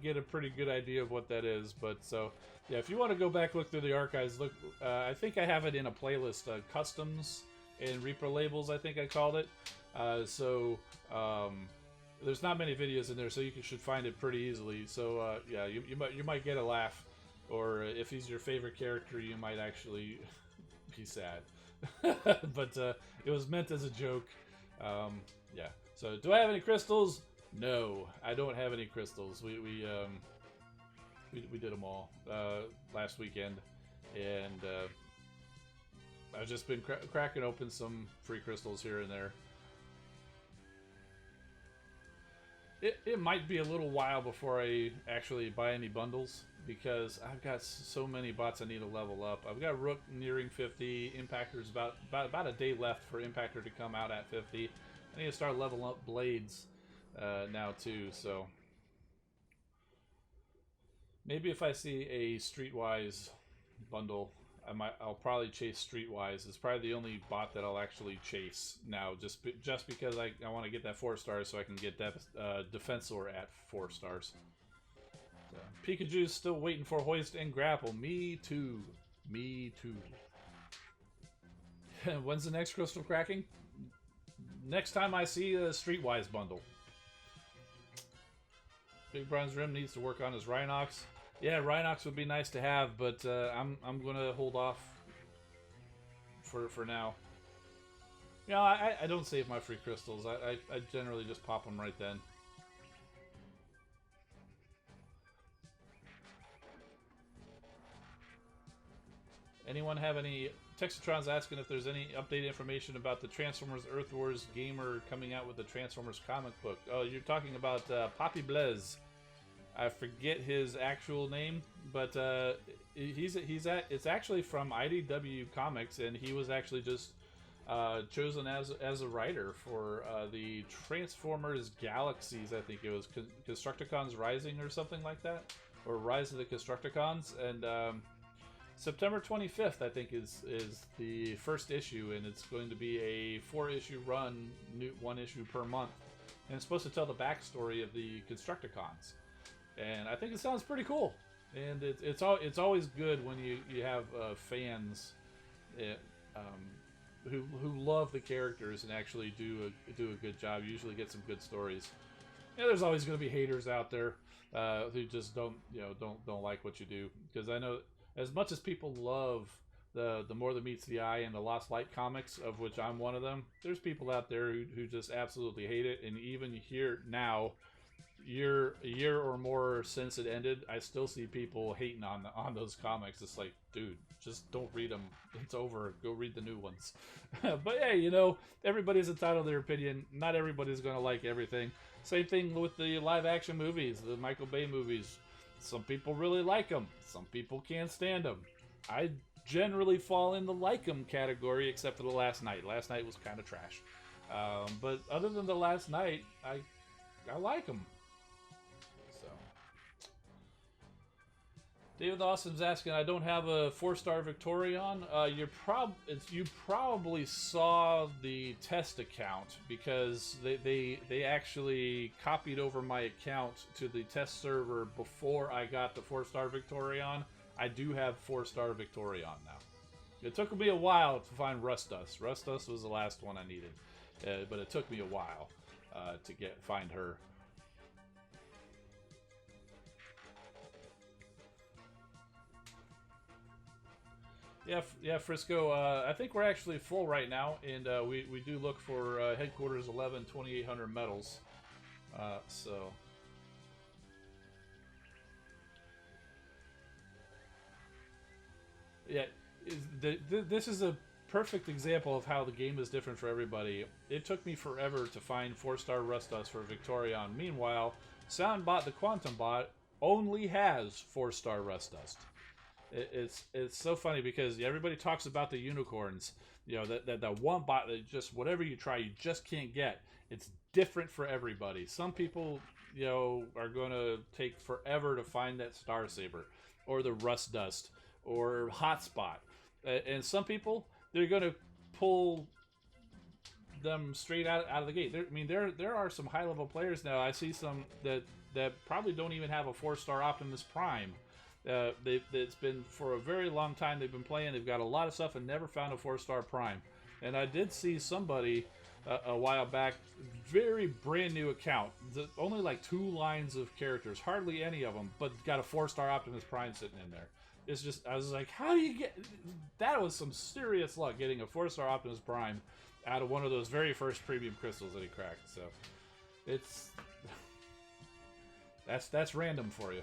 A: get a pretty good idea of what that is. But so yeah, if you want to go back look through the archives, look. I think I have it in a playlist, customs and Reaper labels. I think I called it. There's not many videos in there, so you should find it pretty easily. So yeah, you might get a laugh, or if he's your favorite character, you might actually be sad. But it was meant as a joke. Yeah. So do I have any crystals? No, I don't have any crystals. We did them all last weekend, and I've just been cracking open some free crystals here and there. It might be a little while before I actually buy any bundles, because I've got so many bots I need to level up. I've got Rook nearing 50. Impactor's about a day left for Impactor to come out at 50. I need to start leveling up Blades now too. So maybe if I see a Streetwise bundle, I'll probably chase Streetwise. It's probably the only bot that I'll actually chase now, just because I want to get that 4 stars so I can get that Defensor at 4 stars. So, Pikachu's still waiting for Hoist and Grapple. Me too. Me too. When's the next crystal cracking? Next time I see a Streetwise bundle. Big Bronze Rim needs to work on his Rhinox. Yeah, Rhinox would be nice to have, but I'm gonna hold off for now. You know, I don't save my free crystals. I generally just pop them right then. Anyone have any... Texatron's asking if there's any updated information about the Transformers Earth Wars gamer coming out with the Transformers comic book. Oh, you're talking about Poppy Blaze. I forget his actual name, but it's actually from IDW Comics, and he was actually just chosen as a writer for the Transformers Galaxies. I think it was Constructicons Rising or something like that, or Rise of the Constructicons, and September 25th, I think, is the first issue, and it's going to be a 4-issue run, 1 issue per month, and it's supposed to tell the backstory of the Constructicons. And I think it sounds pretty cool, and it's always good when you have fans who love the characters and actually do a good job. You usually get some good stories. Yeah, there's always going to be haters out there who just don't like what you do, because I know as much as people love the More Than Meets the Eye and the Lost Light comics, of which I'm one of them, there's people out there who just absolutely hate it, and even here now. A year or more since it ended, I still see people hating on those comics. It's like, dude, just don't read them. It's over. Go read the new ones. But hey, everybody's entitled to their opinion. Not everybody's going to like everything. Same thing with the live action movies, the Michael Bay movies. Some people really like them. Some people can't stand them. I generally fall in the like them category, except for the Last Night. Last Night was kind of trash. But other than the Last Night, I like them. David Awesome's asking, I don't have a 4-star Victorion. You probably saw the test account, because they actually copied over my account to the test server before I got the 4-star Victorion. I do have 4-star Victorion now. It took me a while to find Rust Dust. Rust Dust was the last one I needed, but it took me a while to find her. Yeah, Frisco. I think we're actually full right now, and we do look for Headquarters 11, 2,800 medals. So yeah, this is a perfect example of how the game is different for everybody. It took me forever to find 4-star Rust Dust for Victorion. Meanwhile, Soundbot the Quantum Bot only has 4-star Rust Dust. It's so funny, because everybody talks about the unicorns. That one bot that just, whatever you try, you just can't get. It's different for everybody. Some people, are going to take forever to find that Star Saber, or the Rust Dust, or Hotspot. And some people, they're going to pull them straight out of the gate. There are some high level players now. I see some that probably don't even have a 4-star Optimus Prime. It's been for a very long time they've been playing. They've got a lot of stuff and never found a 4-star Prime. And I did see somebody a while back, very brand new account, only like 2 lines of characters, hardly any of them, but got a 4-star Optimus Prime sitting in there. It's just, I was like, how do you get... That was some serious luck, getting a 4-star Optimus Prime out of one of those very first premium crystals that he cracked. So, it's... That's random for you.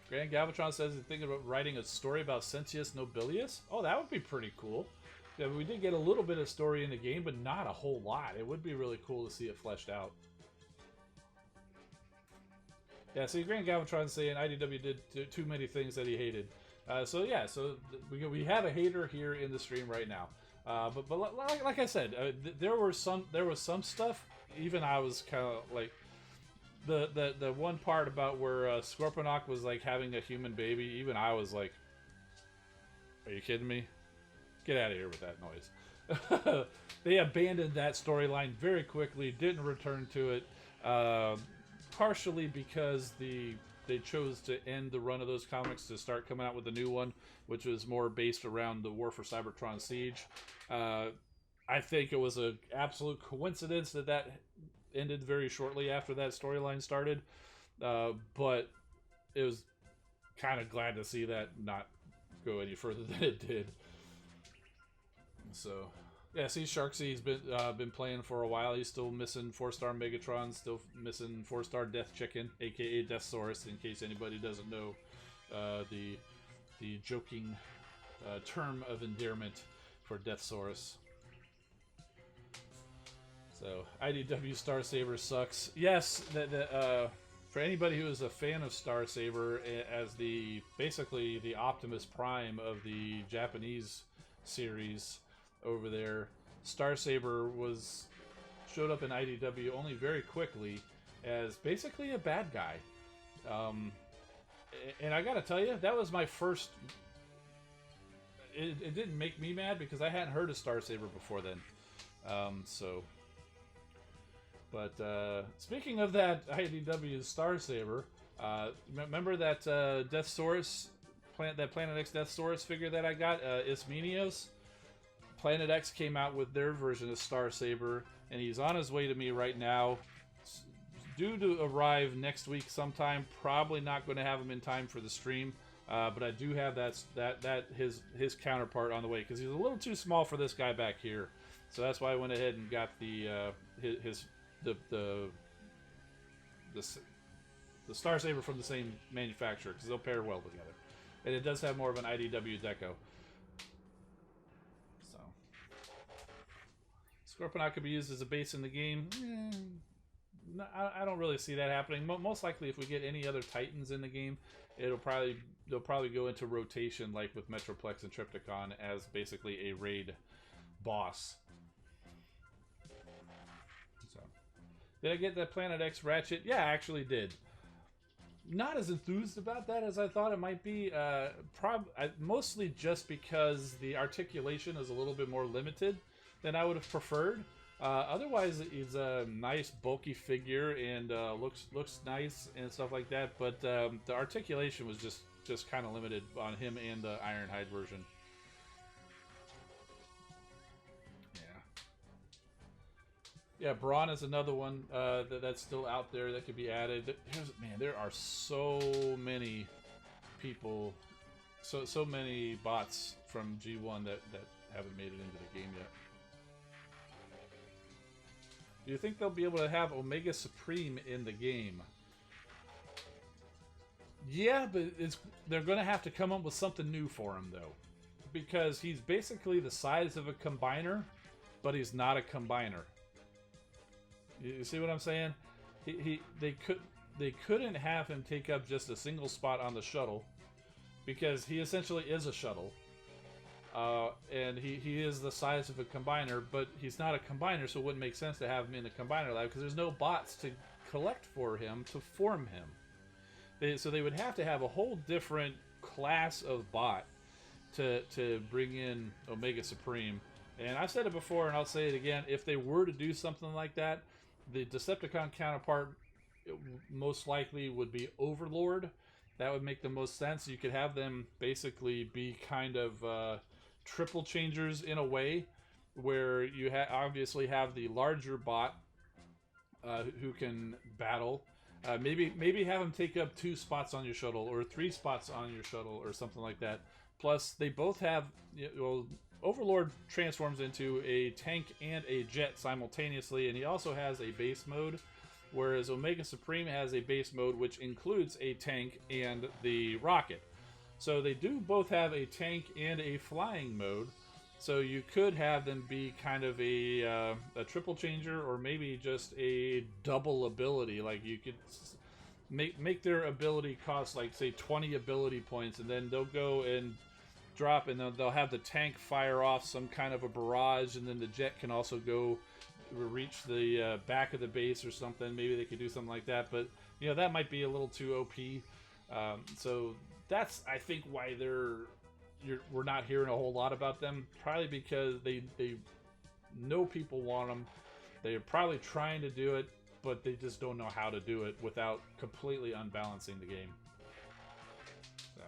A: Grand Galvatron says he's thinking about writing a story about Sentius Nobilius. Oh, that would be pretty cool. Yeah, we did get a little bit of story in the game, but not a whole lot. It would be really cool to see it fleshed out. Yeah, see, Grand Galvatron saying IDW did too many things that he hated. So yeah, so we have a hater here in the stream right now. But like I said, there was some stuff. Even I was kind of like the one part about where Scorponok was like having a human baby. Even I was like, "Are you kidding me? Get out of here with that noise." They abandoned that storyline very quickly. Didn't return to it. Partially because they chose to end the run of those comics to start coming out with a new one, which was more based around the War for Cybertron Siege. I think it was an absolute coincidence that ended very shortly after that storyline started. But it was kind of glad to see that not go any further than it did. So... Yeah, see, Sharksy's been playing for a while. He's still missing 4-star Megatron, still missing 4-star Death Chicken, aka Deathsaurus, in case anybody doesn't know the joking term of endearment for Deathsaurus. So, IDW Star Saber sucks. Yes, for anybody who is a fan of Star Saber as basically the Optimus Prime of the Japanese series over there, Star Saber showed up in IDW only very quickly as basically a bad guy. And I gotta tell you, that was my first... It didn't make me mad because I hadn't heard of Star Saber before then. But speaking of that IDW Star Saber, remember that Deathsaurus, that Planet X Deathsaurus figure that I got, Ismenios? Planet X came out with their version of Star Saber, and he's on his way to me right now. Due to arrive next week sometime. Probably not going to have him in time for the stream, but I do have his counterpart on the way because he's a little too small for this guy back here. So that's why I went ahead and got the Star Saber from the same manufacturer because they'll pair well together, and it does have more of an IDW deco. Scorponok could be used as a base in the game. No, I don't really see that happening. Most likely, if we get any other Titans in the game, they'll probably go into rotation, like with Metroplex and Trypticon, as basically a raid boss. So, did I get that Planet X Ratchet? Yeah, I actually did. Not as enthused about that as I thought it might be. Mostly just because the articulation is a little bit more limited than I would have preferred. Otherwise, he's a nice bulky figure and looks nice and stuff like that. But the articulation was just kind of limited on him and the Ironhide version. Yeah, Brawn is another one that's still out there that could be added. There are so many people, so many bots from G1 that haven't made it into the game yet. Do you think they'll be able to have Omega Supreme in the game? Yeah, but they're going to have to come up with something new for him, though. Because he's basically the size of a combiner, but he's not a combiner. You see what I'm saying? They couldn't have him take up just a single spot on the shuttle, because he essentially is a shuttle. And he is the size of a combiner, but he's not a combiner, so it wouldn't make sense to have him in the combiner lab because there's no bots to collect for him to form him. So they would have to have a whole different class of bot to bring in Omega Supreme, And I've said it before, and I'll say it again. If they were to do something like that, the Decepticon counterpart most likely would be Overlord. That would make the most sense. You could have them basically be kind of triple changers in a way, where you obviously have the larger bot who can battle. Maybe have them take up 2 spots on your shuttle or 3 spots on your shuttle or something like that. Plus, they both have. Well, Overlord transforms into a tank and a jet simultaneously, and he also has a base mode. Whereas Omega Supreme has a base mode which includes a tank and the rocket. So they do both have a tank and a flying mode. So you could have them be kind of a triple changer, or maybe just a double ability. Like you could make their ability cost, like, say, 20 ability points, and then they'll go and drop, and they'll have the tank fire off some kind of a barrage, and then the jet can also go reach the back of the base or something. Maybe they could do something like that, but that might be a little too OP. So that's, I think, why we're not hearing a whole lot about them. Probably because they know people want them. They're probably trying to do it, but they just don't know how to do it without completely unbalancing the game. So,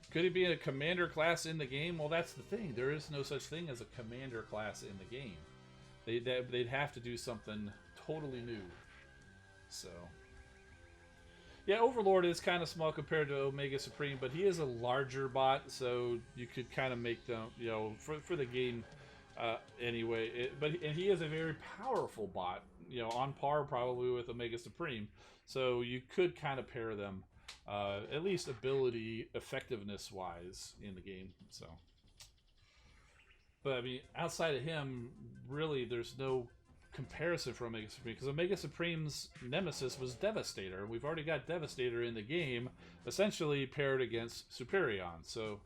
A: could it be a commander class in the game? Well, that's the thing. There is no such thing as a commander class in the game. They'd have to do something totally new. So, yeah, Overlord is kind of small compared to Omega Supreme, but he is a larger bot, so you could kind of make them, for the game anyway. And he is a very powerful bot, on par probably with Omega Supreme. So you could kind of pair them, at least ability effectiveness-wise in the game. So, but I mean, outside of him, really, there's no comparison for Omega Supreme, because Omega Supreme's nemesis was Devastator. We've already got Devastator in the game, essentially paired against Superion. So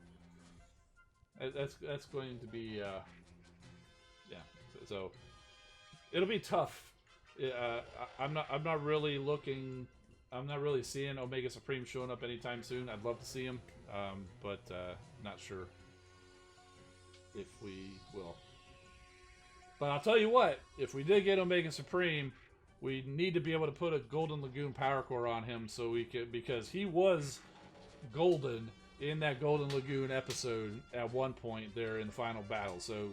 A: that's going to be so it'll be tough. I'm not really seeing Omega Supreme showing up anytime soon. I'd love to see him, but not sure if we will. But I'll tell you what, if we did get Omega Supreme, we need to be able to put a Golden Lagoon Power Core on him, so we could, because he was golden in that Golden Lagoon episode at one point there in the final battle. So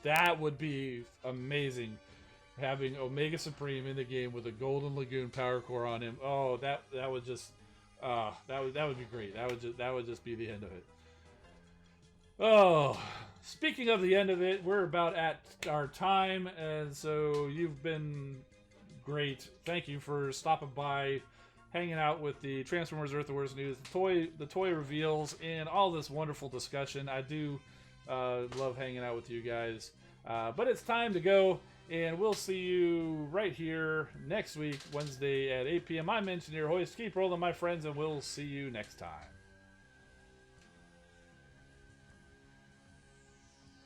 A: that would be amazing, having Omega Supreme in the game with a Golden Lagoon Power Core on him. Oh, that would just that would be great. That would just be the end of it. Oh, speaking of the end of it, we're about at our time, and so you've been great. Thank you for stopping by, hanging out with the Transformers Earth Wars news, the toy reveals, and all this wonderful discussion. I do love hanging out with you guys. But it's time to go, and we'll see you right here next week, Wednesday at 8 p.m. I'm Engineer Hoist. Keep rolling, my friends, and we'll see you next time.